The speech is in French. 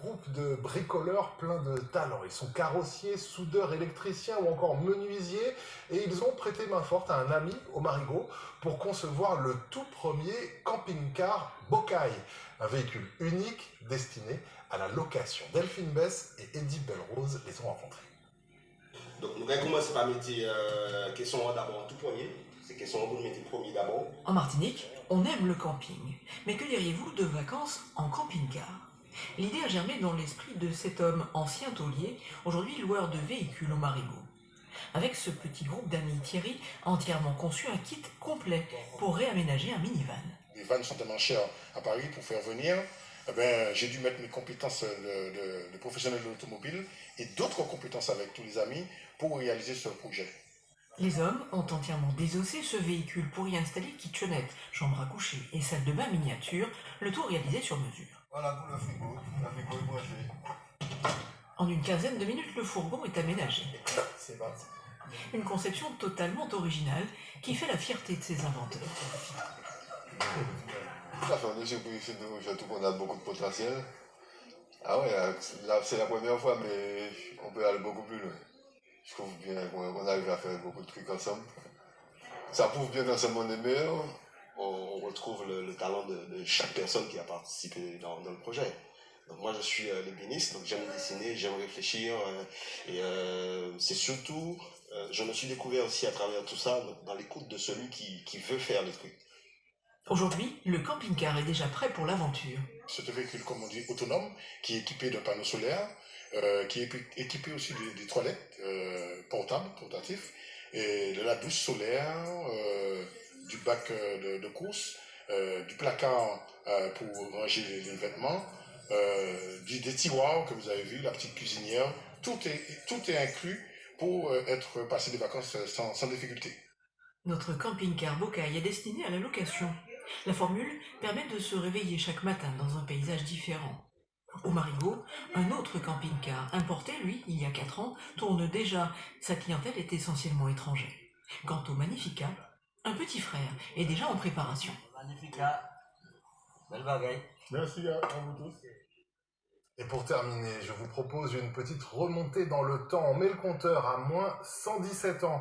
Groupe de bricoleurs plein de talent. Ils sont carrossiers, soudeurs, électriciens ou encore menuisiers et ils ont prêté main forte à un ami au Marigot pour concevoir le tout premier camping-car Bocaille, un véhicule unique destiné à la location. Delphine Bess et Eddie Belrose les ont rencontrés. Donc nous allons commencer par mettre question d'abord tout premier. C'est question vous mettez premier d'abord. En Martinique, on aime le camping. Mais que diriez-vous de vacances en camping-car? L'idée a germé dans l'esprit de cet homme ancien taulier, aujourd'hui loueur de véhicules au Marigot. Avec ce petit groupe d'amis, Thierry a entièrement conçu un kit complet pour réaménager un minivan. Les vannes sont tellement chères à Paris pour faire venir. J'ai dû mettre mes compétences de professionnel de l'automobile et d'autres compétences avec tous les amis pour réaliser ce projet. Les hommes ont entièrement désossé ce véhicule pour y installer kitchenette, chambre à coucher et salle de bain miniature, le tout réalisé sur mesure. Voilà pour le frigo est branché. En une quinzaine de minutes, le fourgon est aménagé. C'est parti. Une conception totalement originale qui fait la fierté de ses inventeurs. Ça fait un surprise, surtout qu'on a beaucoup de potentiel. Ah ouais, là c'est la première fois, mais on peut aller beaucoup plus loin. Je trouve bien qu'on arrive à faire beaucoup de trucs ensemble. Ça prouve bien que dans ce monde est meilleur. On retrouve le talent de chaque personne qui a participé dans le projet. Donc moi je suis l'ébéniste, donc j'aime dessiner, j'aime réfléchir c'est surtout, je me suis découvert aussi à travers tout ça dans l'écoute de celui qui veut faire les trucs. Aujourd'hui, le camping-car est déjà prêt pour l'aventure. C'est un véhicule, comme on dit, autonome, qui est équipé de panneaux solaires, qui est équipé aussi des toilettes portatifs, et de la douche solaire, du bac de course, du placard pour ranger les vêtements, des tiroirs que vous avez vu, la petite cuisinière. Tout est inclus pour passer des vacances sans difficulté. Notre camping-car Bocaille est destiné à la location. La formule permet de se réveiller chaque matin dans un paysage différent. Au Marigot, un autre camping-car importé, lui, il y a 4 ans, tourne déjà. Sa clientèle est essentiellement étrangère. Quant au Magnifica, un petit frère est déjà en préparation. Magnifica, belle bagaille. Merci à vous tous. Et pour terminer, je vous propose une petite remontée dans le temps. On met le compteur à moins 117 ans.